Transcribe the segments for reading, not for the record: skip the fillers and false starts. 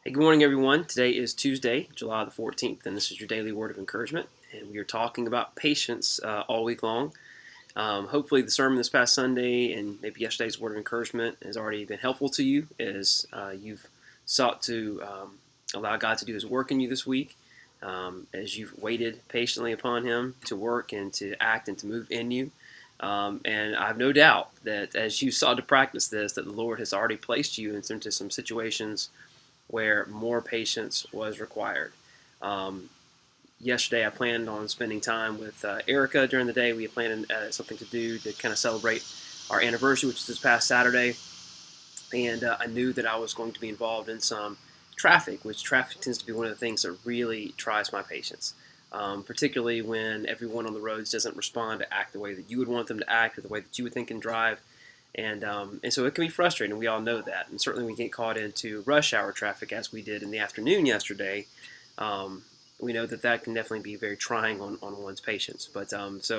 Hey, good morning, everyone. Today is Tuesday, July the 14th, and this is your daily word of encouragement. And we are talking about patience all week long. Hopefully, the sermon this past Sunday and maybe yesterday's word of encouragement has already been helpful to you as you've sought to allow God to do His work in you this week, as you've waited patiently upon Him to work and to act and to move in you. And I have no doubt that as you sought to practice this, that the Lord has already placed you into some situations where more patience was required. Um, Yesterday, I planned on spending time with Erica during the day. We had planned something to do to kind of celebrate our anniversary, which is this past Saturday. And I knew that I was going to be involved in some traffic, which traffic tends to be one of the things that really tries my patience. Particularly when everyone on the roads doesn't respond to act the way that you would want them to act or the way that you would think and drive. And so it can be frustrating. We all know that. And certainly we get caught into rush hour traffic as we did in the afternoon yesterday. Um, we know that that can definitely be very trying on one's patience. But went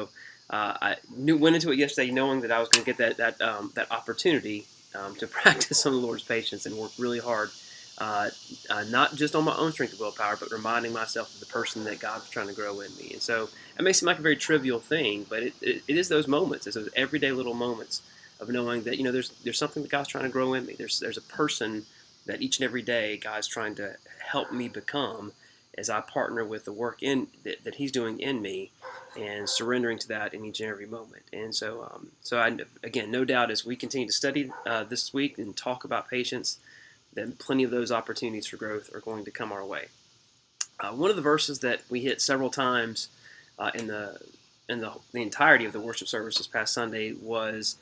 into it yesterday knowing that I was going to get that opportunity to practice on the Lord's patience and work really hard, not just on my own strength of willpower, but reminding myself of the person that God was trying to grow in me. And so it may seem like a very trivial thing, but it is those moments. It's those everyday little moments of knowing that there's something that God's trying to grow in me. There's a person that each and every day God's trying to help me become as I partner with the work that He's doing in me and surrendering to that in each and every moment. And again, no doubt as we continue to study this week and talk about patience, then plenty of those opportunities for growth are going to come our way. One of the verses that we hit several times in the entirety of the worship service this past Sunday was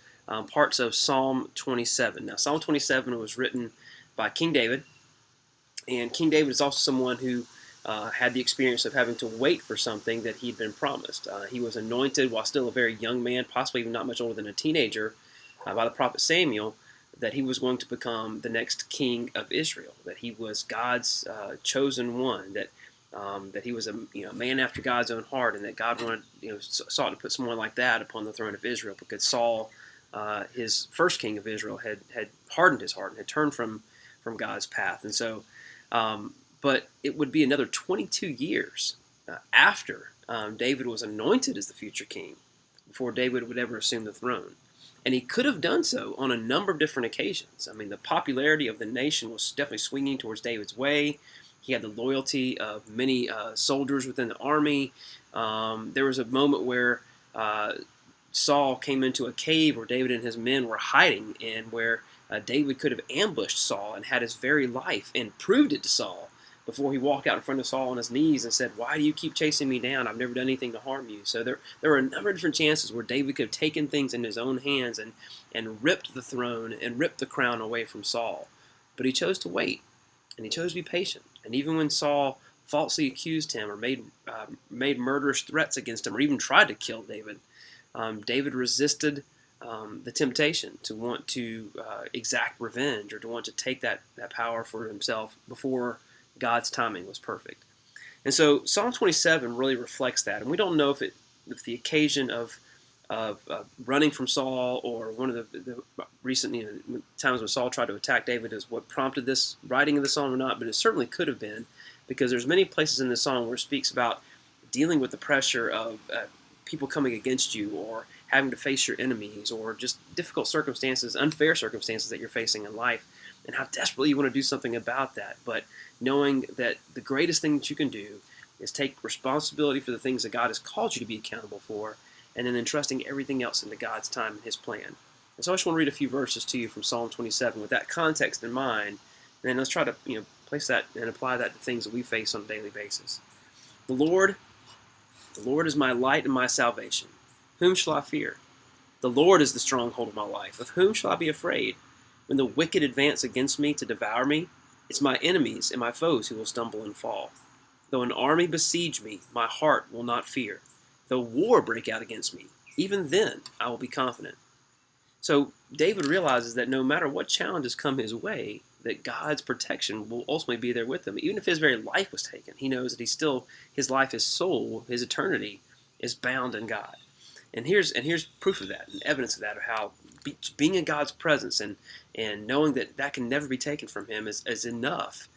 parts of Psalm 27. Now, Psalm 27 was written by King David, and King David is also someone who had the experience of having to wait for something that he'd been promised. He was anointed while still a very young man, possibly even not much older than a teenager, by the prophet Samuel, that he was going to become the next king of Israel, that he was God's chosen one, that he was a man after God's own heart, and that God wanted sought to put someone like that upon the throne of Israel, because Saul, his first king of Israel, had hardened his heart and had turned from God's path. And so, but it would be another 22 years after David was anointed as the future king before David would ever assume the throne. And he could have done so on a number of different occasions. I mean, the popularity of the nation was definitely swinging towards David's way. He had the loyalty of many soldiers within the army. There was a moment where Saul came into a cave where David and his men were hiding, and where David could have ambushed Saul and had his very life and proved it to Saul before he walked out in front of Saul on his knees and said, "Why do you keep chasing me down? I've never done anything to harm you." So there were a number of different chances where David could have taken things in his own hands and ripped the throne and ripped the crown away from Saul. But he chose to wait, and he chose to be patient. And even when Saul falsely accused him or made murderous threats against him or even tried to kill David, David resisted the temptation to want to exact revenge or to want to take that power for himself before God's timing was perfect. And so Psalm 27 really reflects that. And we don't know if the occasion of running from Saul or one of the recent times when Saul tried to attack David is what prompted this writing of the psalm or not, but it certainly could have been, because there's many places in the psalm where it speaks about dealing with the pressure of people coming against you, or having to face your enemies, or just difficult circumstances, unfair circumstances that you're facing in life, and how desperately you want to do something about that. But knowing that the greatest thing that you can do is take responsibility for the things that God has called you to be accountable for, and then entrusting everything else into God's time and His plan. And so I just want to read a few verses to you from Psalm 27 with that context in mind, and then let's try to place that and apply that to things that we face on a daily basis. The Lord is my light and my salvation. Whom shall I fear? The Lord is the stronghold of my life. Of whom shall I be afraid? When the wicked advance against me to devour me, it's my enemies and my foes who will stumble and fall. Though an army besiege me, my heart will not fear. Though war break out against me, even then I will be confident. So David realizes that no matter what challenges come his way, that God's protection will ultimately be there with him. Even if his very life was taken, he knows that his life, his soul, his eternity is bound in God. And here's proof of that and evidence of that, of how being in God's presence and knowing that can never be taken from him is enough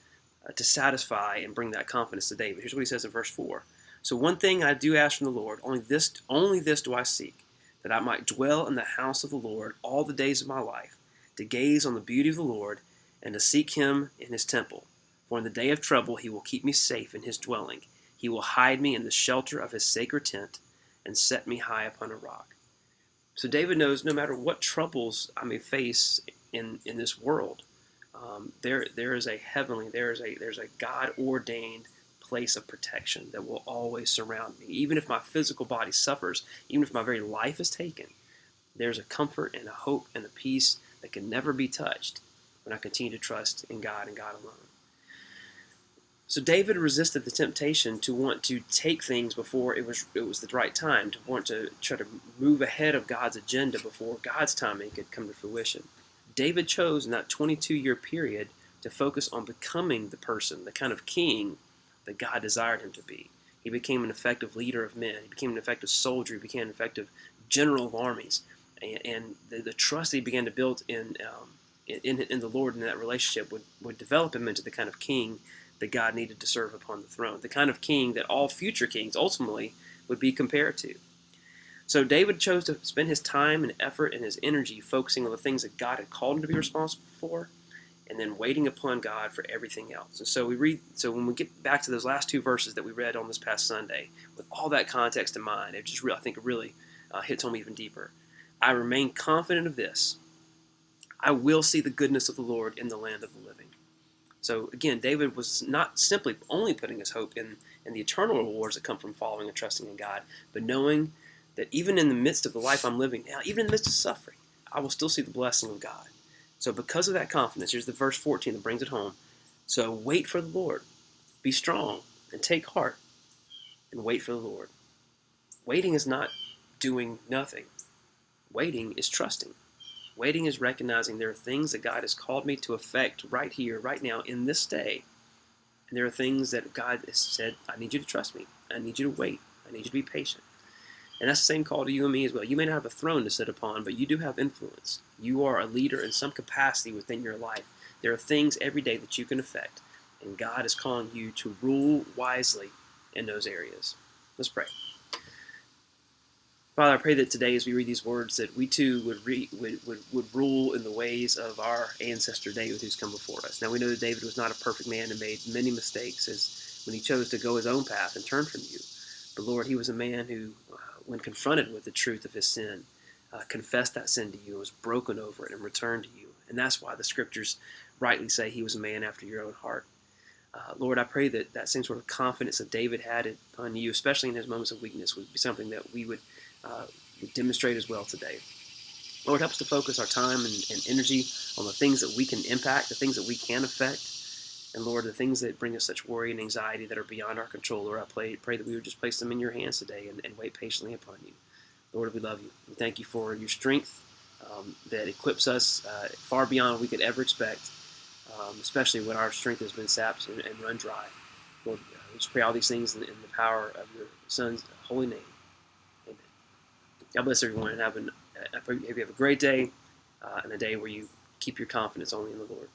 to satisfy and bring that confidence to David. Here's what he says in verse 4. So one thing I do ask from the Lord, only this do I seek, that I might dwell in the house of the Lord all the days of my life, to gaze on the beauty of the Lord, and to seek him in his temple. For in the day of trouble he will keep me safe in his dwelling. He will hide me in the shelter of his sacred tent, and set me high upon a rock. So David knows no matter what troubles I may face in this world, there is a God ordained place of protection that will always surround me. Even if my physical body suffers, even if my very life is taken, there's a comfort and a hope and a peace that can never be touched when I continue to trust in God and God alone. So David resisted the temptation to want to take things before it was the right time, to want to try to move ahead of God's agenda before God's timing could come to fruition. David chose in that 22-year period to focus on becoming the person, the kind of king that God desired him to be. He became an effective leader of men. He became an effective soldier. He became an effective general of armies. And the trust that he began to build in the Lord in that relationship would develop him into the kind of king that God needed to serve upon the throne, the kind of king that all future kings ultimately would be compared to. So David chose to spend his time and effort and his energy focusing on the things that God had called him to be responsible for, and then waiting upon God for everything else. And so when we get back to those last two verses that we read on this past Sunday, with all that context in mind, I think it really hits home even deeper. I remain confident of this: I will see the goodness of the Lord in the land of the living. So again, David was not simply only putting his hope in the eternal rewards that come from following and trusting in God, but knowing that even in the midst of the life I'm living now, even in the midst of suffering, I will still see the blessing of God. So because of that confidence, here's the verse 14 that brings it home. So wait for the Lord, be strong, and take heart, and wait for the Lord. Waiting is not doing nothing. Waiting is trusting. Waiting is recognizing there are things that God has called me to effect right here, right now, in this day. And there are things that God has said, I need you to trust me. I need you to wait. I need you to be patient. And that's the same call to you and me as well. You may not have a throne to sit upon, but you do have influence. You are a leader in some capacity within your life. There are things every day that you can affect. And God is calling you to rule wisely in those areas. Let's pray. Father, I pray that today as we read these words that we too would rule in the ways of our ancestor David who's come before us. Now we know that David was not a perfect man and made many mistakes as when he chose to go his own path and turn from you. But Lord, he was a man who, when confronted with the truth of his sin, confessed that sin to you, was broken over it, and returned to you. And that's why the scriptures rightly say he was a man after your own heart. Lord, I pray that that same sort of confidence that David had upon you, especially in his moments of weakness, would be something that we would demonstrate as well today. Lord, help us to focus our time and energy on the things that we can impact, the things that we can affect, and Lord, the things that bring us such worry and anxiety that are beyond our control. Lord, I pray that we would just place them in your hands today and wait patiently upon you. Lord, we love you. We thank you for your strength that equips us far beyond what we could ever expect, especially when our strength has been sapped and run dry. Lord, we just pray all these things in the power of your Son's holy name. Amen. God bless everyone, and I pray you have a great day and a day where you keep your confidence only in the Lord.